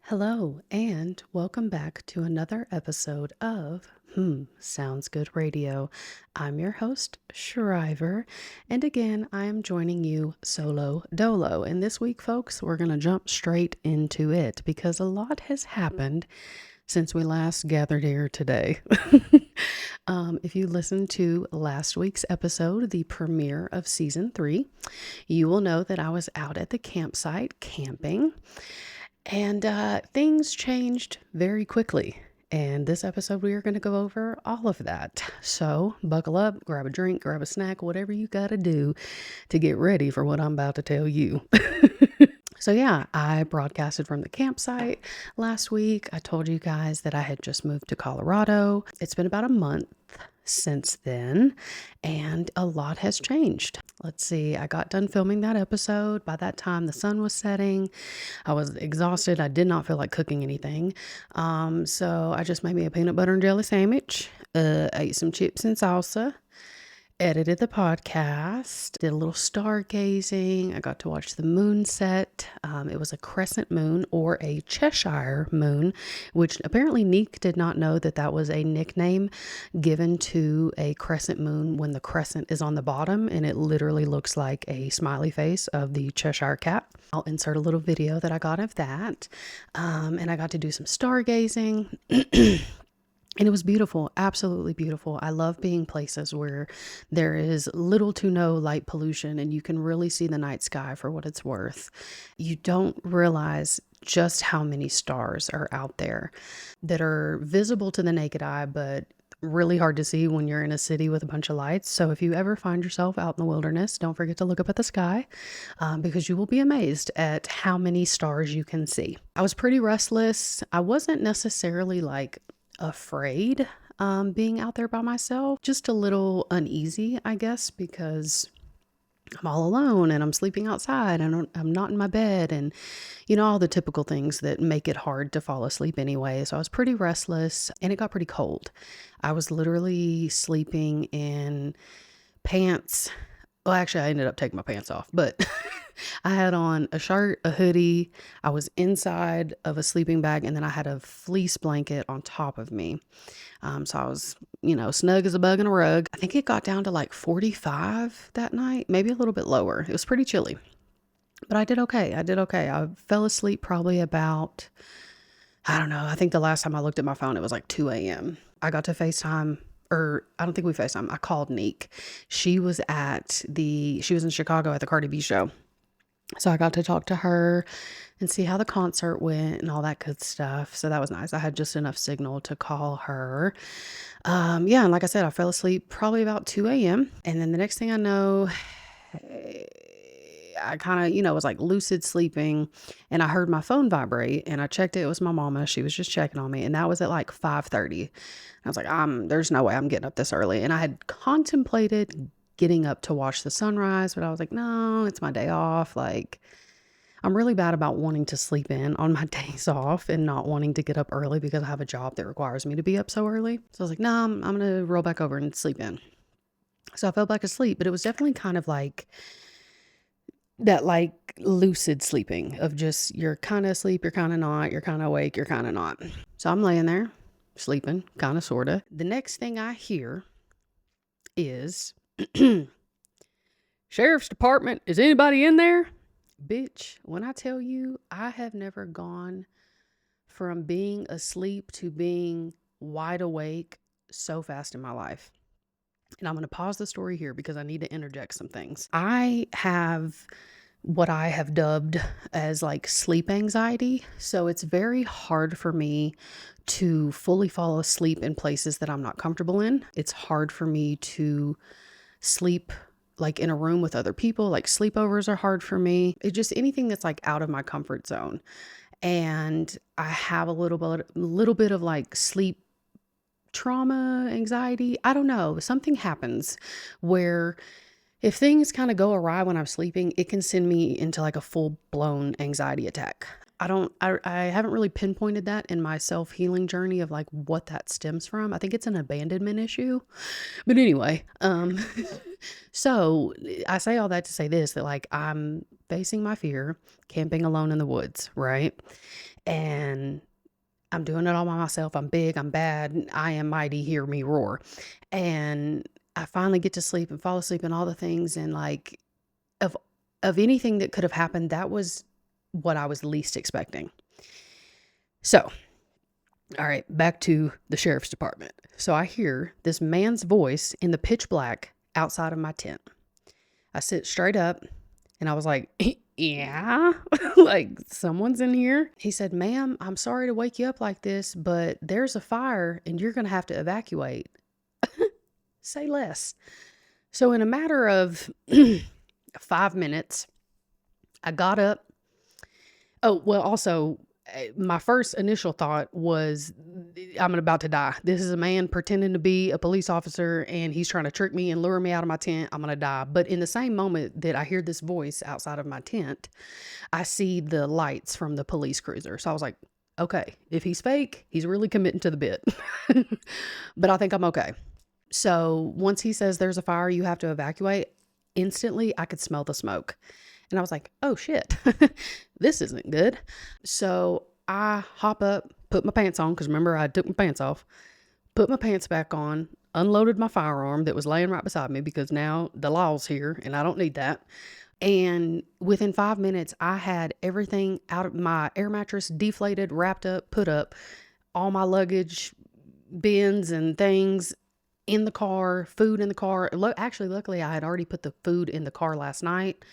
Hello, and welcome back to another episode of Sounds Good Radio. I'm your host, Schriver, and again, I am joining you solo dolo. And this week, folks, we're going to jump straight into it because a lot has happened since we last gathered here today. If you listened to last week's episode, the premiere of season 3, you will know that I was out at the campsite camping. And things changed very quickly. And this episode, we are going to go over all of that. So buckle up, grab a drink, grab a snack, whatever you got to do to get ready for what I'm about to tell you. So, yeah, I broadcasted from the campsite last week. I told you guys that I had just moved to Colorado. It's been about a month since then, and a lot has changed. Let's see, I got done filming that episode. By that time, the sun was setting. I was exhausted. I did not feel like cooking anything. So I just made me a peanut butter and jelly sandwich, ate some chips and salsa, edited the podcast, did a little stargazing. I got to watch the moon set. It was a crescent moon or a Cheshire moon, which apparently Neek did not know that that was a nickname given to a crescent moon when the crescent is on the bottom and it literally looks like a smiley face of the Cheshire cat. I'll insert a little video that I got of that. And I got to do some stargazing. And it was beautiful, absolutely beautiful. I love being places where there is little to no light pollution and you can really see the night sky for what it's worth. You don't realize just how many stars are out there that are visible to the naked eye, but really hard to see when you're in a city with a bunch of lights. So if you ever find yourself out in the wilderness, don't forget to look up at the sky because you will be amazed at how many stars you can see. I was pretty restless. I wasn't necessarily like afraid being out there by myself, just a little uneasy, I guess, because I'm all alone and I'm sleeping outside and I'm not in my bed and all the typical things that make it hard to fall asleep anyway. So I was pretty restless and it got pretty cold. I was literally sleeping in pants. Well, actually, I ended up taking my pants off, but I had on a shirt, a hoodie. I was inside of a sleeping bag, and then I had a fleece blanket on top of me. So I was, snug as a bug in a rug. I think it got down to like 45 that night, maybe a little bit lower. It was pretty chilly, but I did okay. I fell asleep probably about, I don't know. I think the last time I looked at my phone, it was like 2 a.m. I got to FaceTime. Or I don't think we FaceTime. I called Neek. She was in Chicago at the Cardi B show. So I got to talk to her and see how the concert went and all that good stuff. So that was nice. I had just enough signal to call her. Yeah, and like I said, I fell asleep probably about 2 a.m. And then the next thing I know, I kind of, was like lucid sleeping and I heard my phone vibrate and I checked it. It was my mama. She was just checking on me. And that was at like 5:30. I was like, there's no way I'm getting up this early. And I had contemplated getting up to watch the sunrise, but I was like, no, it's my day off. Like, I'm really bad about wanting to sleep in on my days off and not wanting to get up early because I have a job that requires me to be up so early. So I was like, no, I'm going to roll back over and sleep in. So I fell back asleep, but it was definitely kind of like that, like lucid sleeping of just, you're kind of asleep, you're kind of not, you're kind of awake, you're kind of not. So I'm laying there sleeping, kind of, sort of. The next thing I hear is, Sheriff's Department, is anybody in there? Bitch, when I tell you, I have never gone from being asleep to being wide awake so fast in my life. And I'm going to pause the story here because I need to interject some things. I have what I have dubbed as like sleep anxiety. So it's very hard for me to fully fall asleep in places that I'm not comfortable in. It's hard for me to sleep like in a room with other people. Like sleepovers are hard for me. It's just anything that's like out of my comfort zone. And I have a little bit of like sleep trauma, anxiety. I don't know. Something happens where if things kind of go awry when I'm sleeping, it can send me into like a full blown anxiety attack. I haven't really pinpointed that in my self-healing journey of like what that stems from. I think it's an abandonment issue. But anyway, so I say all that to say this, that like I'm facing my fear, camping alone in the woods, right? And I'm doing it all by myself. I'm big, I'm bad, I am mighty, hear me roar. And I finally get to sleep and fall asleep and all the things. And like, of of anything that could have happened, that was what I was least expecting. So, all right, back to the sheriff's department. So I hear this man's voice in the pitch black outside of my tent. I sit straight up and I was like, yeah, like someone's in here. He said, ma'am, I'm sorry to wake you up like this, but there's a fire and you're going to have to evacuate. Say less. So in a matter of 5 minutes, I got up. Oh, well, also, my first initial thought was, I'm about to die. This is a man pretending to be a police officer and he's trying to trick me and lure me out of my tent. I'm going to die. But in the same moment that I hear this voice outside of my tent, I see the lights from the police cruiser. So I was like, okay, if he's fake, he's really committing to the bit. But I think I'm okay. So once he says there's a fire, you have to evacuate, instantly I could smell the smoke. And I was like, oh shit, this isn't good. So I hop up, put my pants on, because remember I took my pants off, put my pants back on, unloaded my firearm that was laying right beside me because now the law's here and I don't need that. And within 5 minutes, I had everything out of my air mattress, deflated, wrapped up, put up, all my luggage, bins and things in the car, food in the car. Actually, luckily, I had already put the food in the car last night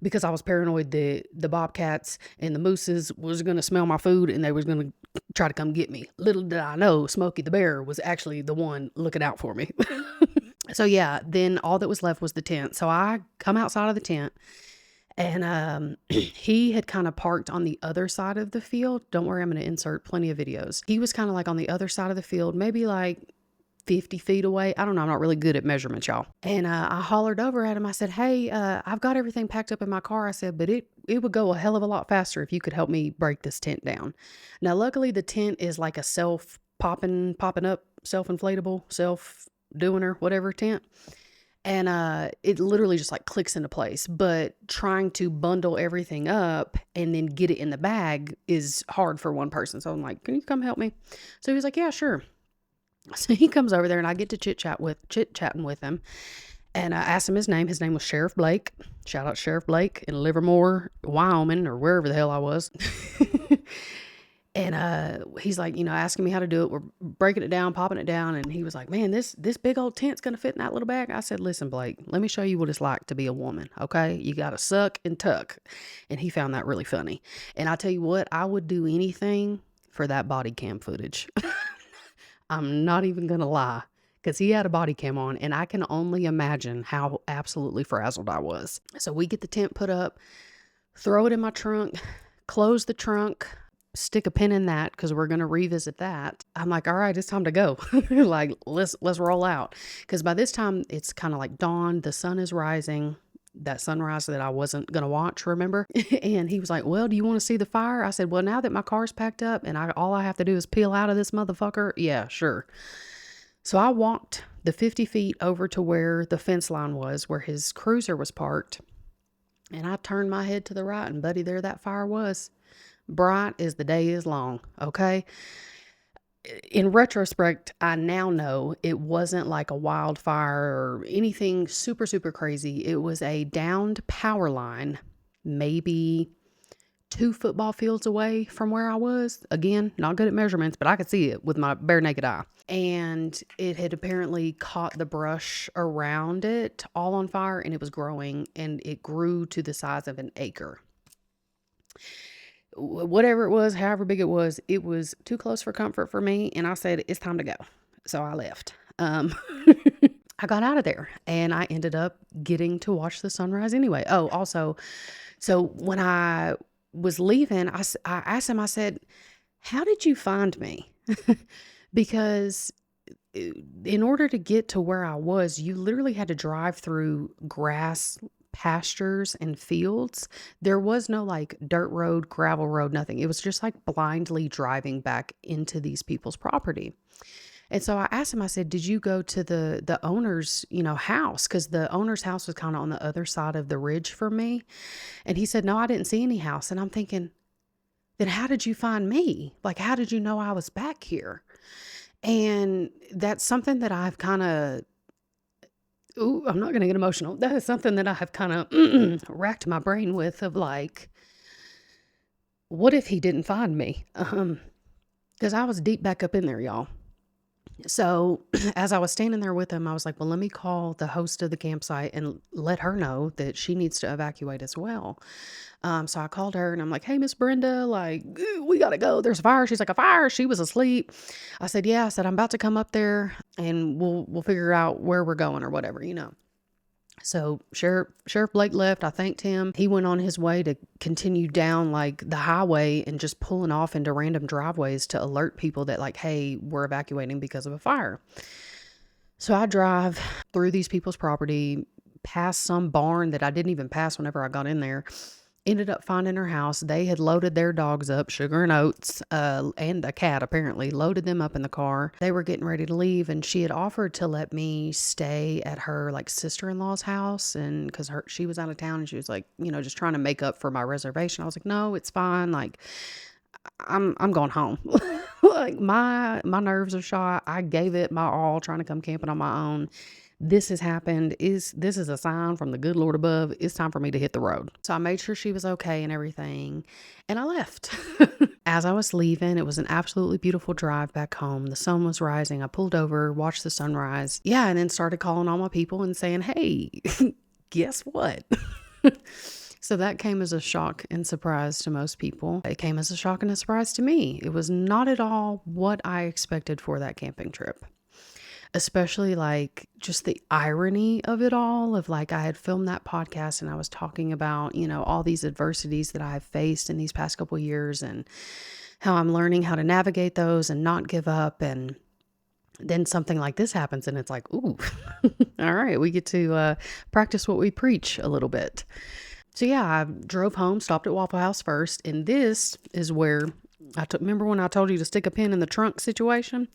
because I was paranoid that the bobcats and the mooses was going to smell my food and they was going to try to come get me. Little did I know Smokey the Bear was actually the one looking out for me. So yeah, then all that was left was the tent. So I come outside of the tent and he had kind of parked on the other side of the field. Don't worry, I'm going to insert plenty of videos. He was kind of like on the other side of the field, maybe like 50 feet away. I don't know. I'm not really good at measurements, y'all. And I hollered over at him. I said, hey, I've got everything packed up in my car. I said, but it would go a hell of a lot faster if you could help me break this tent down. Now, luckily, the tent is like a popping up, self-inflatable, self-doing whatever tent. And it literally just like clicks into place. But trying to bundle everything up and then get it in the bag is hard for one person. So I'm like, can you come help me? So he was like, yeah, sure. So he comes over there and I get to chit-chatting with him. And I asked him his name. His name was Sheriff Blake. Shout out Sheriff Blake in Livermore, Wyoming, or wherever the hell I was. And he's like, asking me how to do it. We're breaking it down, popping it down. And he was like, man, this big old tent's going to fit in that little bag. I said, listen, Blake, let me show you what it's like to be a woman. Okay. You got to suck and tuck. And he found that really funny. And I tell you what, I would do anything for that body cam footage. I'm not even going to lie, because he had a body cam on and I can only imagine how absolutely frazzled I was. So we get the tent put up, throw it in my trunk, close the trunk, stick a pin in that because we're going to revisit that. I'm like, all right, it's time to go. Like, let's roll out. Because by this time it's kind of like dawn, the sun is rising. That sunrise that I wasn't going to watch, remember? And he was like, well, do you want to see the fire? I said, well, now that my car's packed up and all I have to do is peel out of this motherfucker. Yeah, sure. So I walked the 50 feet over to where the fence line was, where his cruiser was parked. And I turned my head to the right and buddy, there that fire was. Bright as the day is long. Okay. In retrospect, I now know it wasn't like a wildfire or anything super, super crazy. It was a downed power line, maybe 2 football fields away from where I was. Again, not good at measurements, but I could see it with my bare naked eye. And it had apparently caught the brush around it all on fire and it was growing and it grew to the size of an acre. Whatever it was, however big it was too close for comfort for me. And I said, it's time to go. So I left. I got out of there and I ended up getting to watch the sunrise anyway. Oh, also, so when I was leaving, I asked him, I said, how did you find me? Because in order to get to where I was, you literally had to drive through grass, pastures and fields. There was no like dirt road, gravel road, nothing. It was just like blindly driving back into these people's property. And so I asked him, I said, did you go to the owner's, house? Because the owner's house was kind of on the other side of the ridge for me. And he said, no, I didn't see any house. And I'm thinking, then how did you find me? Like, how did you know I was back here? And that's something that I've kind of, ooh, I'm not going to get emotional. That is something that I have kind of racked my brain with of like, what if he didn't find me? Because I was deep back up in there, y'all. So as I was standing there with him, I was like, well, let me call the host of the campsite and let her know that she needs to evacuate as well. So I called her and I'm like, hey, Miss Brenda, like, we got to go. There's a fire. She's like, a fire? She was asleep. I said, yeah. I said, I'm about to come up there and we'll figure out where we're going or whatever. So Sheriff Blake left. I thanked him. He went on his way to continue down like the highway and just pulling off into random driveways to alert people that like, hey, we're evacuating because of a fire. So I drive through these people's property, past some barn that I didn't even pass whenever I got in there. Ended up finding her house. They had loaded their dogs up, Sugar and Oats, and a cat apparently, loaded them up in the car. They were getting ready to leave, and she had offered to let me stay at her like sister-in-law's house, and because she was out of town, and she was like, just trying to make up for my reservation. I was like, no, it's fine. Like, I'm going home. Like my nerves are shot. I gave it my all trying to come camping on my own. This has happened. This is a sign from the good Lord above. It's time for me to hit the road. So I made sure she was okay and everything, and I left. As I was leaving, it was an absolutely beautiful drive back home. The sun was rising. I pulled over, watched the sunrise. Yeah, and then started calling all my people and saying, hey, guess what? So that came as a shock and surprise to most people. It came as a shock and a surprise to me. It was not at all what I expected for that camping trip. Especially like just the irony of it all, of like I had filmed that podcast and I was talking about, all these adversities that I have faced in these past couple of years and how I'm learning how to navigate those and not give up. And then something like this happens and it's like, ooh, all right, we get to practice what we preach a little bit. So yeah, I drove home, stopped at Waffle House first. And this is where remember when I told you to stick a pin in the trunk situation?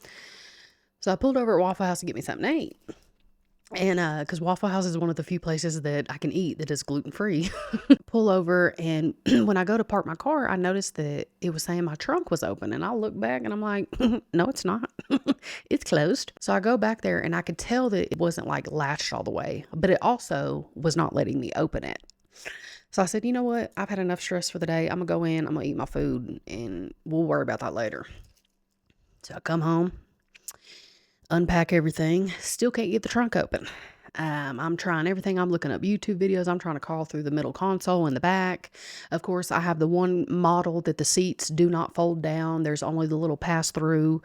So I pulled over at Waffle House to get me something to eat. And because Waffle House is one of the few places that I can eat that is gluten-free. Pull over, and when I go to park my car, I noticed that it was saying my trunk was open. And I look back and I'm like, no, it's not. It's closed. So I go back there and I could tell that it wasn't like latched all the way, but it also was not letting me open it. So I said, you know what? I've had enough stress for the day. I'm going to go in, I'm going to eat my food, and we'll worry about that later. So I come home, unpack everything, still can't get the trunk open. I'm trying everything. I'm looking up YouTube videos. I'm trying to crawl through the middle console in the back. Of course, I have the one model that the seats do not fold down. There's only the little pass through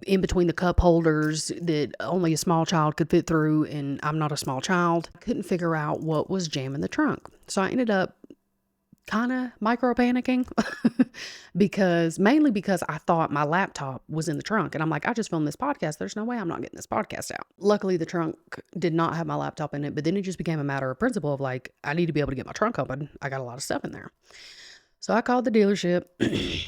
in between the cup holders that only a small child could fit through, and I'm not a small child. I couldn't figure out what was jamming the trunk. So I ended up kind of micro panicking mainly because I thought my laptop was in the trunk, and I'm like, I just filmed this podcast. There's no way I'm not getting this podcast out. Luckily, the trunk did not have my laptop in it, but then it just became a matter of principle of like, I need to be able to get my trunk open. I got a lot of stuff in there. So I called the dealership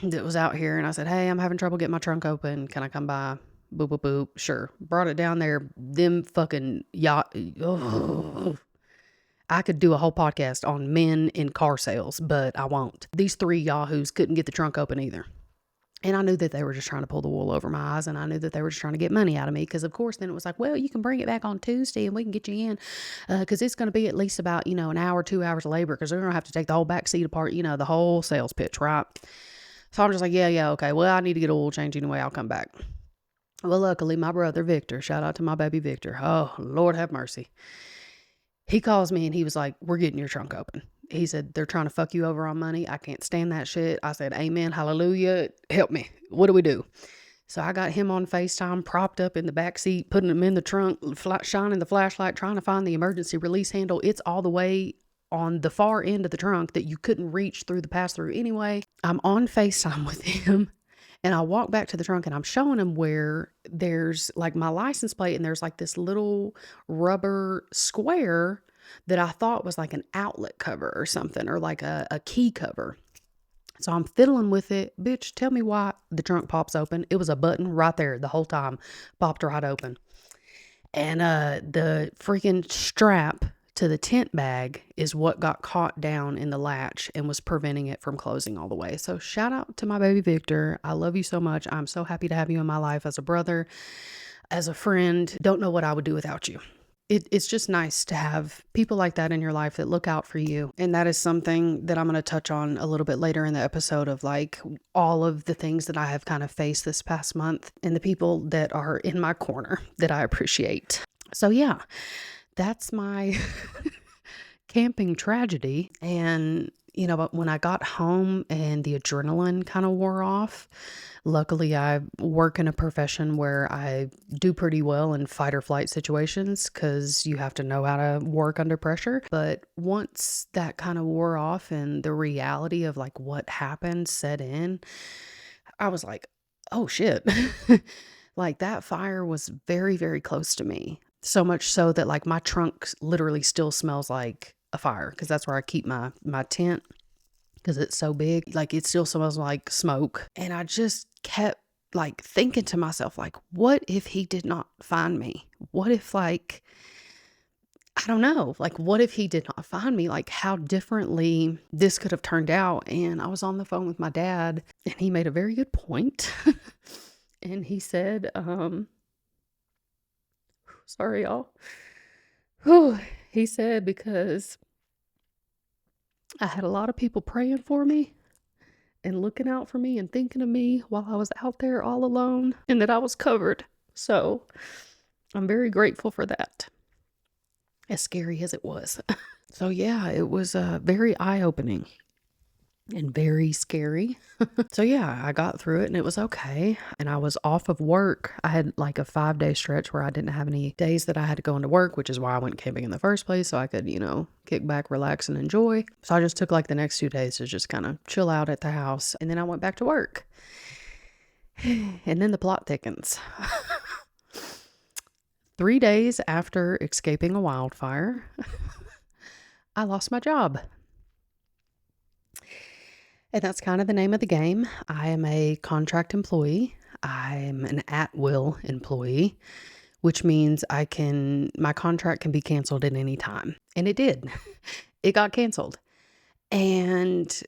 that was out here and I said, hey, I'm having trouble getting my trunk open. Can I come by? Boop, boop, boop. Sure. Brought it down there. Them fucking yacht. Oh. I could do a whole podcast on men in car sales, but I won't. These three yahoos couldn't get the trunk open either. And I knew that they were just trying to pull the wool over my eyes, and I knew that they were just trying to get money out of me, because of course then it was like, well, you can bring it back on Tuesday and we can get you in, because it's going to be at least about, an hour, 2 hours of labor, because they're going to have to take the whole back seat apart, the whole sales pitch, right? So I'm just like, yeah, okay, well, I need to get oil change anyway, I'll come back. Well, luckily my brother Victor, shout out to my baby Victor, oh Lord have mercy, he calls me and he was like, we're getting your trunk open. He said, they're trying to fuck you over on money. I can't stand that shit. I said, amen, hallelujah, help me. What do we do? So I got him on FaceTime, propped up in the back seat, putting him in the trunk, shining the flashlight, trying to find the emergency release handle. It's all the way on the far end of the trunk that you couldn't reach through the pass-through anyway. I'm on FaceTime with him, and I walk back to the trunk, and I'm showing him where there's like my license plate, and there's like this little rubber square that I thought was like an outlet cover or something, or like a key cover. So I'm fiddling with it. Bitch, tell me why the trunk pops open. It was a button right there the whole time. Popped right open. And the freaking strap to the tent bag is what got caught down in the latch and was preventing it from closing all the way. So shout out to my baby Victor. I love you so much. I'm so happy to have you in my life as a brother, as a friend. Don't know what I would do without you. It's just nice to have people like that in your life that look out for you. And that is something that I'm going to touch on a little bit later in the episode of like all of the things that I have kind of faced this past month and the people that are in my corner that I appreciate. So yeah, that's my camping tragedy. And but when I got home and the adrenaline kind of wore off, luckily I work in a profession where I do pretty well in fight or flight situations because you have to know how to work under pressure. But once that kind of wore off and the reality of like what happened set in, I was like, oh shit. Like that fire was very, very close to me. So much so that like my trunk literally still smells like a fire because that's where I keep my tent because it's so big. Like it still smells like smoke. And I just kept like thinking to myself, like, what if he did not find me? What if like, I don't know, like what if he did not find me? Like how differently this could have turned out. And I was on the phone with my dad and he made a very good point. And he said, sorry, y'all. Whew. He said, because I had a lot of people praying for me and looking out for me and thinking of me while I was out there all alone and that I was covered. So I'm very grateful for that, as scary as it was. So yeah, it was very eye-opening and very scary. So yeah, I got through it and it was okay. And I was off of work. I had like a 5-day stretch where I didn't have any days that I had to go into work, which is why I went camping in the first place. So I could, kick back, relax, and enjoy. So I just took like the next 2 days to just kind of chill out at the house. And then I went back to work. And then the plot thickens. 3 days after escaping a wildfire, I lost my job. And that's kind of the name of the game. I am a contract employee. I'm an at-will employee, which means my contract can be canceled at any time. And it did. It got canceled. And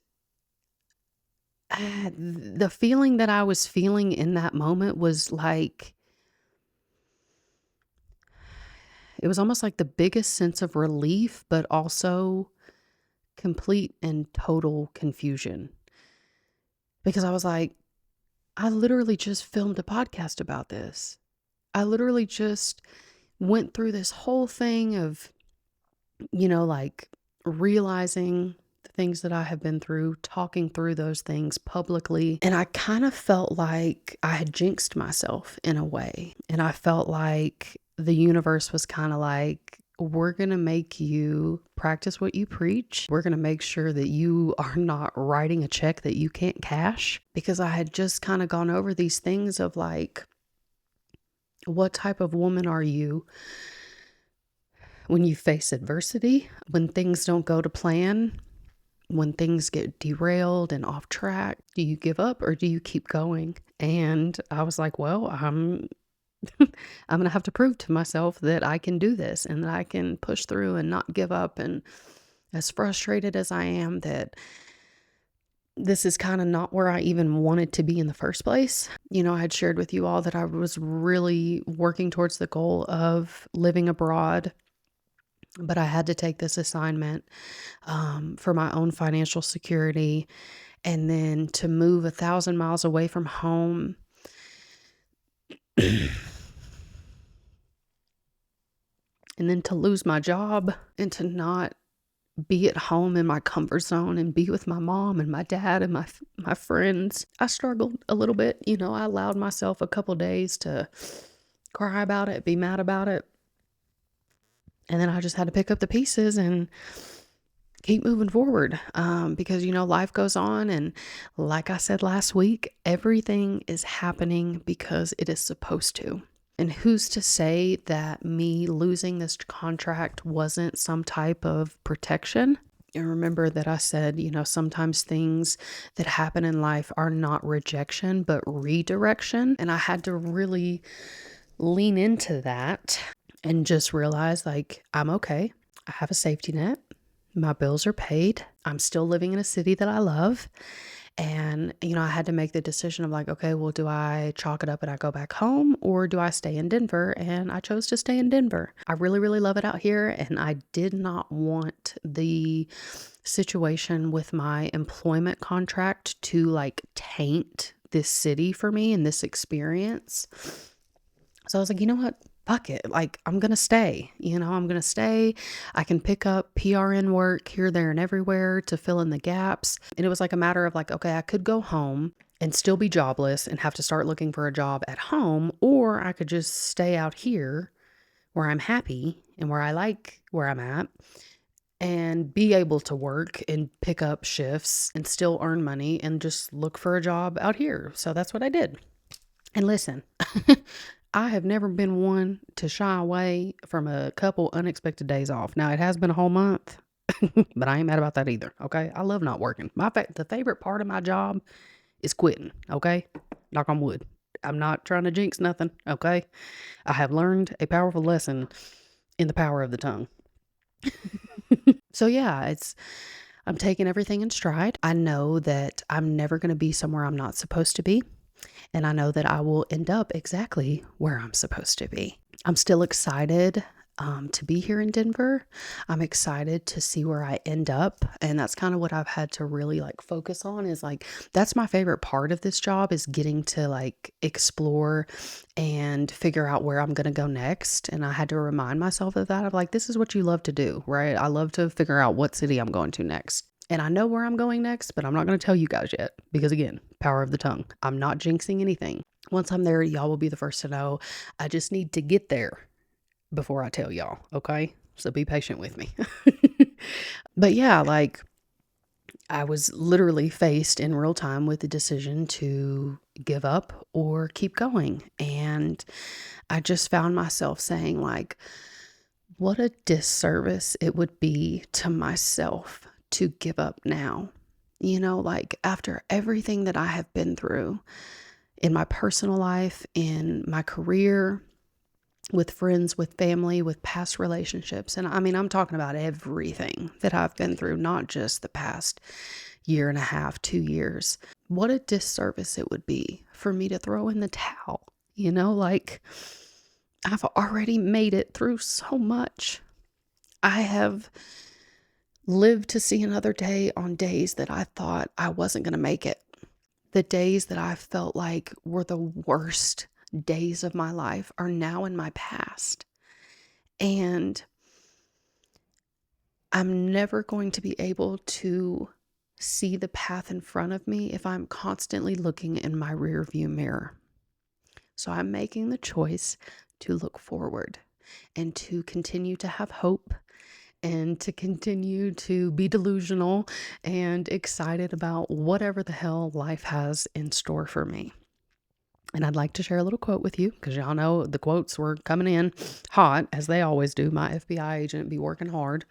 the feeling that I was feeling in that moment was like, it was almost like the biggest sense of relief, but also complete and total confusion. Because I was like, I literally just filmed a podcast about this. I literally just went through this whole thing of, like realizing the things that I have been through, talking through those things publicly. And I kind of felt like I had jinxed myself in a way. And I felt like the universe was kind of like, we're going to make you practice what you preach. We're going to make sure that you are not writing a check that you can't cash. Because I had just kind of gone over these things of like, what type of woman are you when you face adversity, when things don't go to plan, when things get derailed and off track? Do you give up or do you keep going? And I was like, well, I'm going to have to prove to myself that I can do this and that I can push through and not give up. And as frustrated as I am that this is kind of not where I even wanted to be in the first place. I had shared with you all that I was really working towards the goal of living abroad, but I had to take this assignment for my own financial security, and then to move 1,000 miles away from home. And then to lose my job and to not be at home in my comfort zone and be with my mom and my dad and my friends. I struggled a little bit. I allowed myself a couple days to cry about it, be mad about it. And then I just had to pick up the pieces and keep moving forward because, life goes on. And like I said last week, everything is happening because it is supposed to. And who's to say that me losing this contract wasn't some type of protection? And remember that I said, sometimes things that happen in life are not rejection, but redirection. And I had to really lean into that and just realize like, I'm okay. I have a safety net. My bills are paid. I'm still living in a city that I love. And, I had to make the decision of like, okay, well, do I chalk it up and I go back home or do I stay in Denver? And I chose to stay in Denver. I really, really love it out here. And I did not want the situation with my employment contract to like taint this city for me and this experience. So I was like, you know what? Fuck it. Like, I'm going to stay. I'm going to stay. I can pick up PRN work here, there, and everywhere to fill in the gaps. And it was like a matter of like, okay, I could go home and still be jobless and have to start looking for a job at home, or I could just stay out here where I'm happy and where I like where I'm at and be able to work and pick up shifts and still earn money and just look for a job out here. So that's what I did. And listen, I have never been one to shy away from a couple unexpected days off. Now, it has been a whole month, but I ain't mad about that either, okay? I love not working. The favorite part of my job is quitting, okay? Knock on wood. I'm not trying to jinx nothing, okay? I have learned a powerful lesson in the power of the tongue. So yeah, I'm taking everything in stride. I know that I'm never going to be somewhere I'm not supposed to be. And I know that I will end up exactly where I'm supposed to be. I'm still excited to be here in Denver. I'm excited to see where I end up. And that's kind of what I've had to really like focus on is like, that's my favorite part of this job is getting to like explore and figure out where I'm going to go next. And I had to remind myself of that. Of like, this is what you love to do, right? I love to figure out what city I'm going to next. And I know where I'm going next, but I'm not going to tell you guys yet because again, power of the tongue. I'm not jinxing anything. Once I'm there, y'all will be the first to know. I just need to get there before I tell y'all, okay? So be patient with me. But yeah, like I was literally faced in real time with the decision to give up or keep going. And I just found myself saying like, what a disservice it would be to myself to give up now. Like after everything that I have been through in my personal life, in my career, with friends, with family, with past relationships. And I mean, I'm talking about everything that I've been through, not just the past year and a half, 2 years. What a disservice it would be for me to throw in the towel. Like I've already made it through so much. I have lived to see another day on days that I thought I wasn't going to make it. The days that I felt like were the worst days of my life are now in my past. And I'm never going to be able to see the path in front of me if I'm constantly looking in my rearview mirror. So I'm making the choice to look forward and to continue to have hope and to continue to be delusional and excited about whatever the hell life has in store for me. And I'd like to share a little quote with you because y'all know the quotes were coming in hot as they always do. My FBI agent be working hard.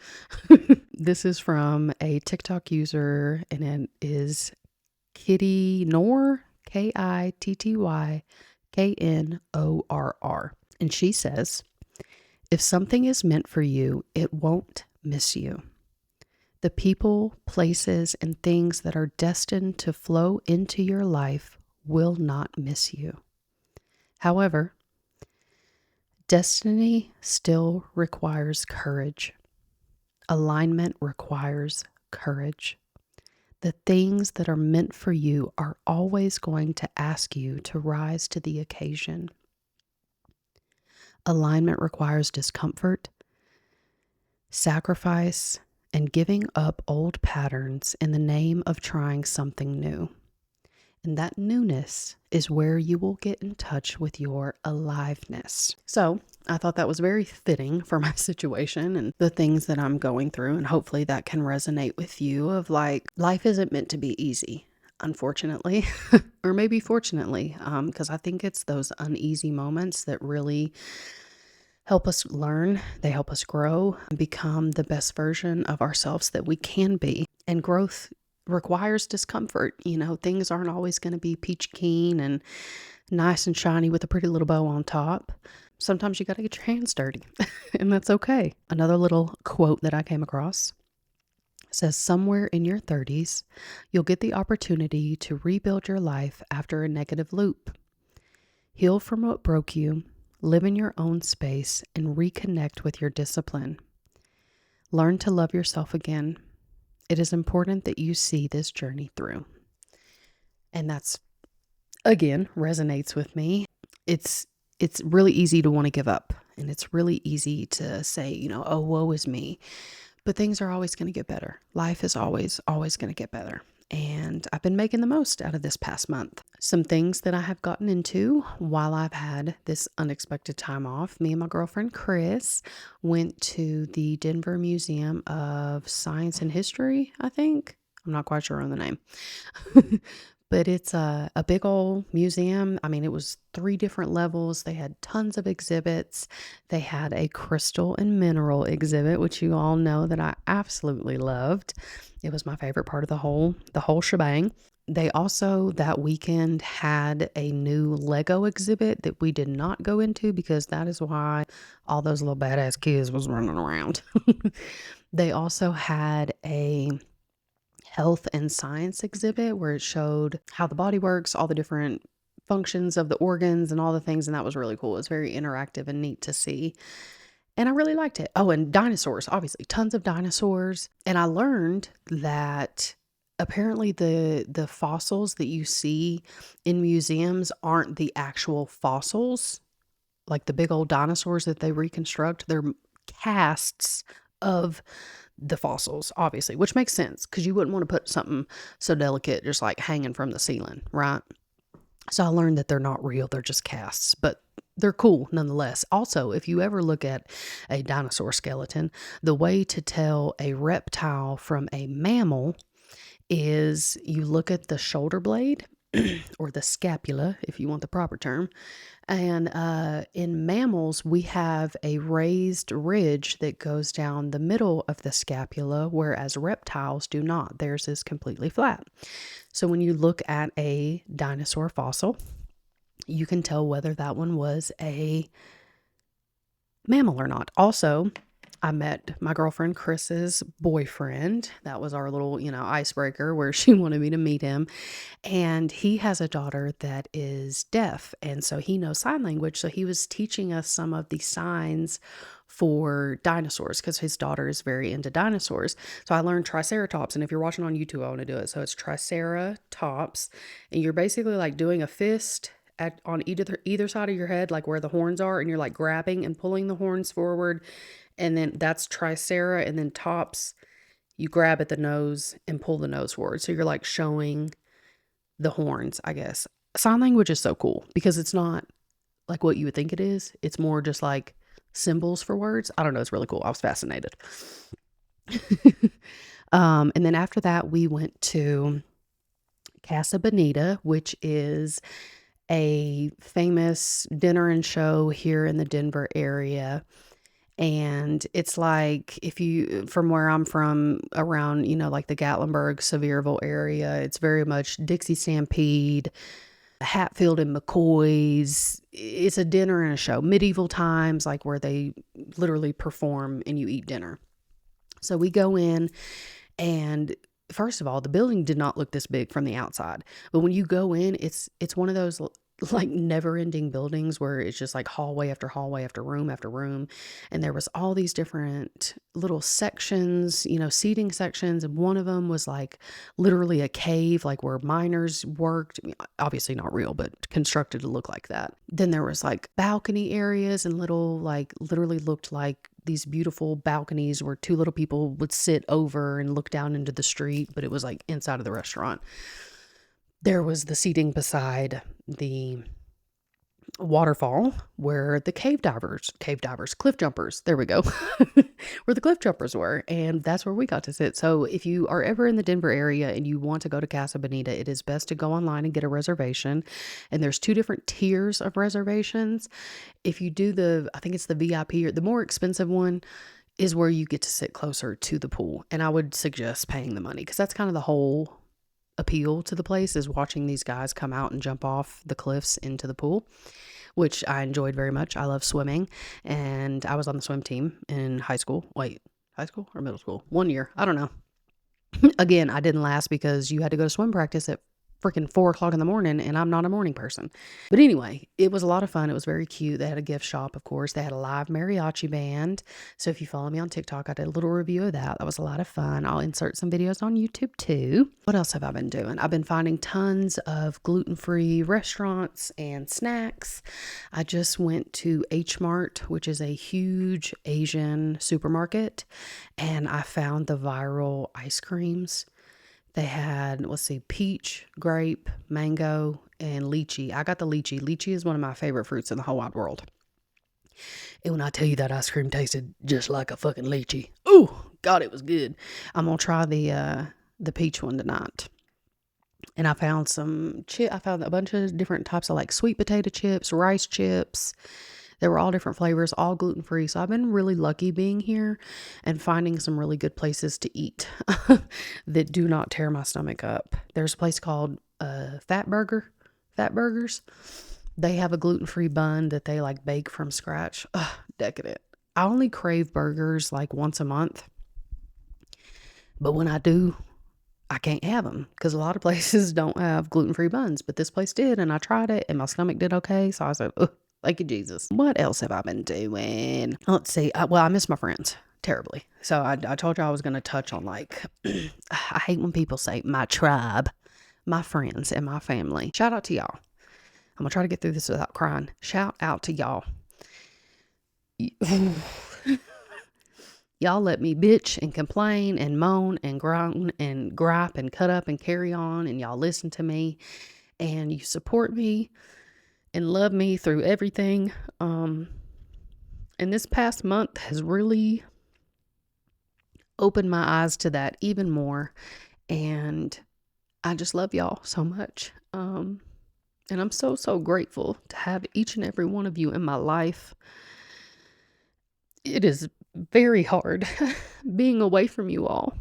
This is from a TikTok user and it is Kitty Knorr, KITTYKNORR. And she says, if something is meant for you, it won't miss you. The people, places, and things that are destined to flow into your life will not miss you. However, destiny still requires courage. Alignment requires courage. The things that are meant for you are always going to ask you to rise to the occasion. Alignment requires discomfort, sacrifice, and giving up old patterns in the name of trying something new. And that newness is where you will get in touch with your aliveness. So I thought that was very fitting for my situation and the things that I'm going through. And hopefully that can resonate with you of like, life isn't meant to be easy, unfortunately, or maybe fortunately, because I think it's those uneasy moments that really help us learn, they help us grow and become the best version of ourselves that we can be. And growth requires discomfort. Things aren't always going to be peach keen and nice and shiny with a pretty little bow on top. Sometimes you got to get your hands dirty, and that's okay. Another little quote that I came across says, somewhere in your 30s, you'll get the opportunity to rebuild your life after a negative loop. Heal from what broke you, live in your own space, and reconnect with your discipline. Learn to love yourself again. It is important that you see this journey through. And that's, again, resonates with me. It's really easy to want to give up, and it's really easy to say, oh, woe is me. But things are always going to get better. Life is always going to get better. And I've been making the most out of this past month. Some things that I have gotten into while I've had this unexpected time off. Me and my girlfriend Chris went to the Denver Museum of Science and History, I think. I'm not quite sure on the name. But it's a big old museum. I mean, it was 3 different levels. They had tons of exhibits. They had a crystal and mineral exhibit, which you all know that I absolutely loved. It was my favorite part of the whole shebang. They also that weekend had a new Lego exhibit that we did not go into because that is why all those little badass kids was running around. They also had a health and science exhibit where it showed how the body works, all the different functions of the organs and all the things. And that was really cool. It was very interactive and neat to see. And I really liked it. Oh, and dinosaurs, obviously, tons of dinosaurs. And I learned that apparently the fossils that you see in museums aren't the actual fossils, like the big old dinosaurs that they reconstruct. They're casts of the fossils, obviously, which makes sense because you wouldn't want to put something so delicate just like hanging from the ceiling, right? So I learned that they're not real, they're just casts, but they're cool nonetheless. Also, if you ever look at a dinosaur skeleton, the way to tell a reptile from a mammal is you look at the shoulder blade or the scapula, if you want the proper term. And in mammals, we have a raised ridge that goes down the middle of the scapula, whereas reptiles do not. Theirs is completely flat. So when you look at a dinosaur fossil, you can tell whether that one was a mammal or not. Also, I met my girlfriend Chris's boyfriend. That was our little, icebreaker where she wanted me to meet him. And he has a daughter that is deaf. And so he knows sign language. So he was teaching us some of the signs for dinosaurs because his daughter is very into dinosaurs. So I learned Triceratops. And if you're watching on YouTube, I want to do it. So it's Triceratops. And you're basically like doing a fist on either side of your head, like where the horns are. And you're like grabbing and pulling the horns forward. And then that's Tricera, and then tops, you grab at the nose and pull the nose forward. So you're like showing the horns, I guess. Sign language is so cool because it's not like what you would think it is. It's more just like symbols for words. I don't know. It's really cool. I was fascinated. And then after that, we went to Casa Bonita, which is a famous dinner and show here in the Denver area. And it's like, from where I'm from, around, like the Gatlinburg, Sevierville area, it's very much Dixie Stampede, Hatfield and McCoy's. It's a dinner and a show, medieval times, like where they literally perform and you eat dinner. So we go in, and first of all, the building did not look this big from the outside. But when you go in, it's one of those like never-ending buildings where it's just like hallway after hallway after room, and there was all these different little sections, seating sections, and one of them was like literally a cave, like where miners worked. I mean, obviously not real, but constructed to look like that. Then there was like balcony areas and little, like, literally looked like these beautiful balconies where 2 little people would sit over and look down into the street, but it was like inside of the restaurant. There was the seating beside the waterfall where the cliff jumpers, there we go, where the cliff jumpers were. And that's where we got to sit. So if you are ever in the Denver area and you want to go to Casa Bonita, it is best to go online and get a reservation. And there's 2 different tiers of reservations. If you do I think it's the VIP, or the more expensive one is where you get to sit closer to the pool. And I would suggest paying the money, because that's kind of the whole appeal to the place, is watching these guys come out and jump off the cliffs into the pool, which I enjoyed very much. I love swimming, and I was on the swim team in high school. Wait, high school or middle school? 1 year. I don't know. Again, I didn't last because you had to go to swim practice at freaking 4 o'clock in the morning, and I'm not a morning person. But anyway, it was a lot of fun. It was very cute. They had a gift shop, of course. They had a live mariachi band. So if you follow me on TikTok, I did a little review of that. That was a lot of fun. I'll insert some videos on YouTube too. What else have I been doing? I've been finding tons of gluten-free restaurants and snacks. I just went to H Mart, which is a huge Asian supermarket, and I found the viral ice creams. They had, let's see, peach, grape, mango, and lychee. I got the lychee. Lychee is one of my favorite fruits in the whole wide world. And when I tell you that ice cream tasted just like a fucking lychee, ooh, God, it was good. I'm gonna try the peach one tonight. And I found I found a bunch of different types of like sweet potato chips, rice chips. They were all different flavors, all gluten-free. So I've been really lucky being here and finding some really good places to eat that do not tear my stomach up. There's a place called Fat Burgers. They have a gluten-free bun that they like bake from scratch. Ugh, decadent. I only crave burgers like once a month. But when I do, I can't have them because a lot of places don't have gluten-free buns. But this place did, and I tried it, and my stomach did okay. So I said, ugh. Thank you, Jesus. What else have I been doing? Let's see. Well, I miss my friends terribly. So I told you I was going to touch on like, I hate when people say my tribe, my friends, and my family. Shout out to y'all. I'm going to try to get through this without crying. Shout out to y'all. Y'all let me bitch and complain and moan and groan and gripe and cut up and carry on. And y'all listen to me and you support me and love me through everything. And this past month has really opened my eyes to that even more. And I just love y'all so much. And I'm so, so grateful to have each and every one of you in my life. It is very hard being away from you all.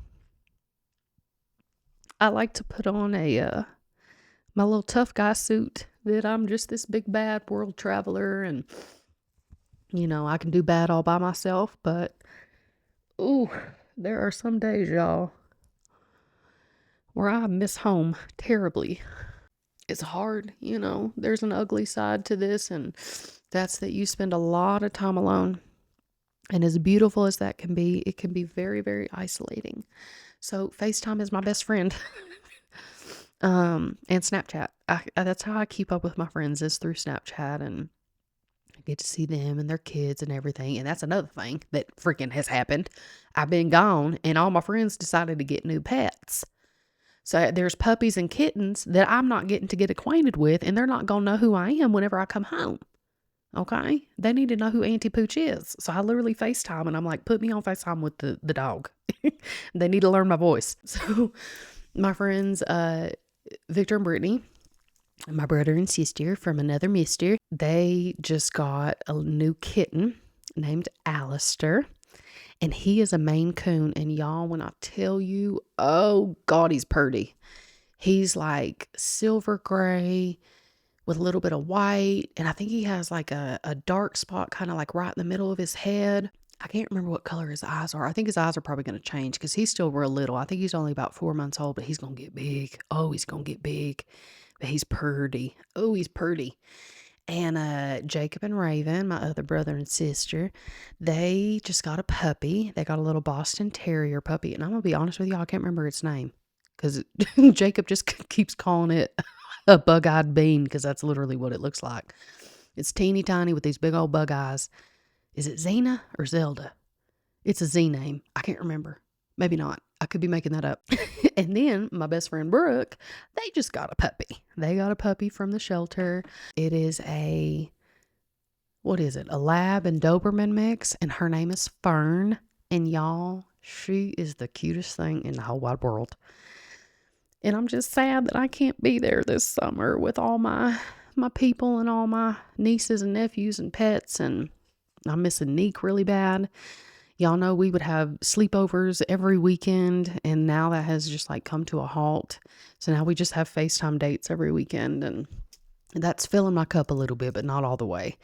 I like to put on my little tough guy suit that I'm just this big bad world traveler and I can do bad all by myself, but ooh, there are some days, y'all, where I miss home terribly. It's hard, there's an ugly side to this, and that's that you spend a lot of time alone. And as beautiful as that can be, it can be very, very isolating. So FaceTime is my best friend. And Snapchat. That's how I keep up with my friends, is through Snapchat, and I get to see them and their kids and everything. And that's another thing that freaking has happened. I've been gone and all my friends decided to get new pets. So there's puppies and kittens that I'm not getting to get acquainted with, and they're not going to know who I am whenever I come home. Okay? They need to know who Auntie Pooch is. So I literally FaceTime and I'm like, put me on FaceTime with the dog. They need to learn my voice. So my friends, Victor and Brittany, my brother and sister from another mister, they just got a new kitten named Alistair, and he is a Maine Coon. And y'all, when I tell you, oh God, he's pretty. He's like silver gray with a little bit of white, and I think he has like a dark spot kind of like right in the middle of his head. I can't remember what color his eyes are. I think his eyes are probably going to change because he's still real little. I think he's only about 4 months old, but he's going to get big. Oh, he's going to get big. But he's purty. Oh, he's purty. And Jacob and Raven, my other brother and sister, they just got a puppy. They got a little Boston Terrier puppy. And I'm going to be honest with y'all, I can't remember its name because Jacob just keeps calling it a bug-eyed bean because that's literally what it looks like. It's teeny tiny with these big old bug eyes. Is it Xena or Zelda? It's a Z name. I can't remember. Maybe not. I could be making that up. And then my best friend Brooke, they just got a puppy. They got a puppy from the shelter. It is a what is it? A Lab and Doberman mix. And her name is Fern. And y'all, she is the cutest thing in the whole wide world. And I'm just sad that I can't be there this summer with all my people and all my nieces and nephews and pets. And I'm missing Neek really bad. Y'all know we would have sleepovers every weekend, and now that has just like come to a halt. So now we just have FaceTime dates every weekend, and that's filling my cup a little bit, but not all the way.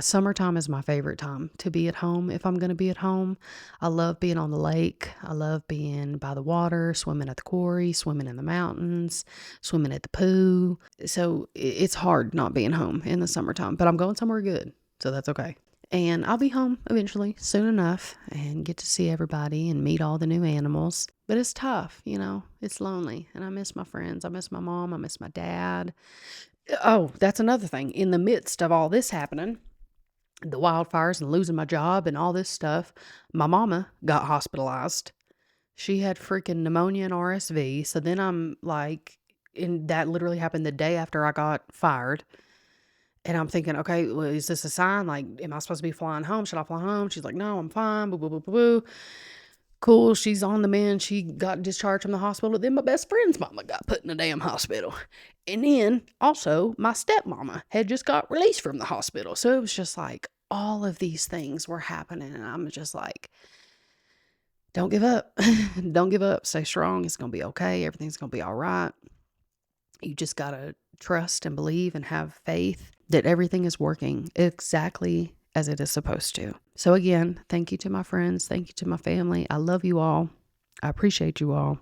Summertime is my favorite time to be at home. If I'm going to be at home, I love being on the lake. I love being by the water, swimming at the quarry, swimming in the mountains, swimming at the pool. So it's hard not being home in the summertime, but I'm going somewhere good. So that's okay. And I'll be home eventually, soon enough, and get to see everybody and meet all the new animals. But it's tough, it's lonely. And I miss my friends. I miss my mom. I miss my dad. Oh, that's another thing. In the midst of all this happening, the wildfires and losing my job and all this stuff, my mama got hospitalized. She had freaking pneumonia and RSV. So then I'm like, and that literally happened the day after I got fired. And I'm thinking, okay, well, is this a sign? Like, am I supposed to be flying home? Should I fly home? She's like, no, I'm fine. Boo, boo, boo, boo, boo. Cool. She's on the mend. She got discharged from the hospital. Then my best friend's mama got put in a damn hospital. And then also my stepmama had just got released from the hospital. So it was just like all of these things were happening. And I'm just like, don't give up. Don't give up. Stay strong. It's going to be okay. Everything's going to be all right. You just got to trust and believe and have faith that everything is working exactly as it is supposed to. So again, thank you to my friends. Thank you to my family. I love you all. I appreciate you all.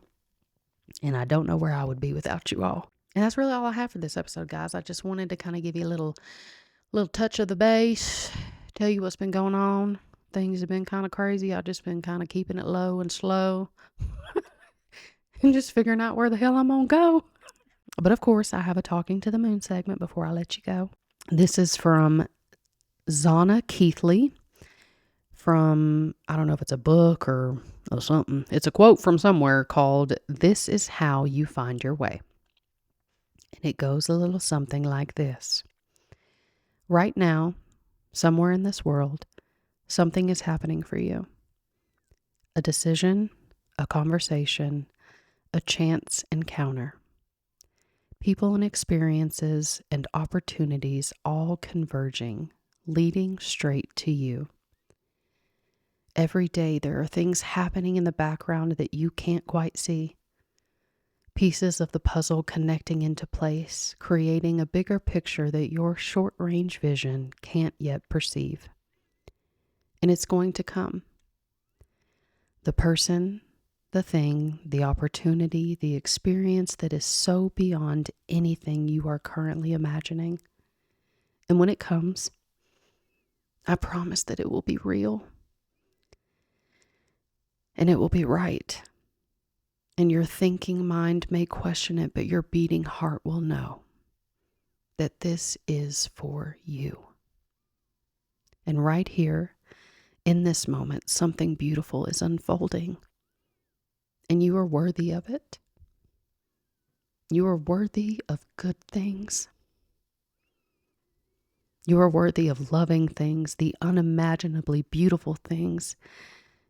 And I don't know where I would be without you all. And that's really all I have for this episode, guys. I just wanted to kind of give you a little touch of the base, tell you what's been going on. Things have been kind of crazy. I've just been kind of keeping it low and slow and just figuring out where the hell I'm going to go. But of course, I have a Talking to the Moon segment before I let you go. This is from Zana Keithley from, I don't know if it's a book or something. It's a quote from somewhere called, "This is how you find your way." And it goes a little something like this. Right now, somewhere in this world, something is happening for you. A decision, a conversation, a chance encounter. People and experiences and opportunities all converging, leading straight to you. Every day there are things happening in the background that you can't quite see. Pieces of the puzzle connecting into place, creating a bigger picture that your short-range vision can't yet perceive. And it's going to come. The person, the thing, the opportunity, the experience that is so beyond anything you are currently imagining. And when it comes, I promise that it will be real. And it will be right. And your thinking mind may question it, but your beating heart will know that this is for you. And right here, in this moment, something beautiful is unfolding. And you are worthy of it. You are worthy of good things. You are worthy of loving things, the unimaginably beautiful things.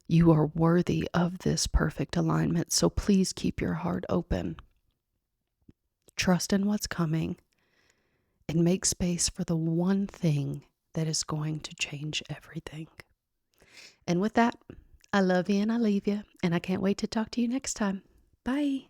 You are worthy of this perfect alignment, so please keep your heart open. Trust in what's coming and make space for the one thing that is going to change everything. And with that, I love you and I leave you, and I can't wait to talk to you next time. Bye.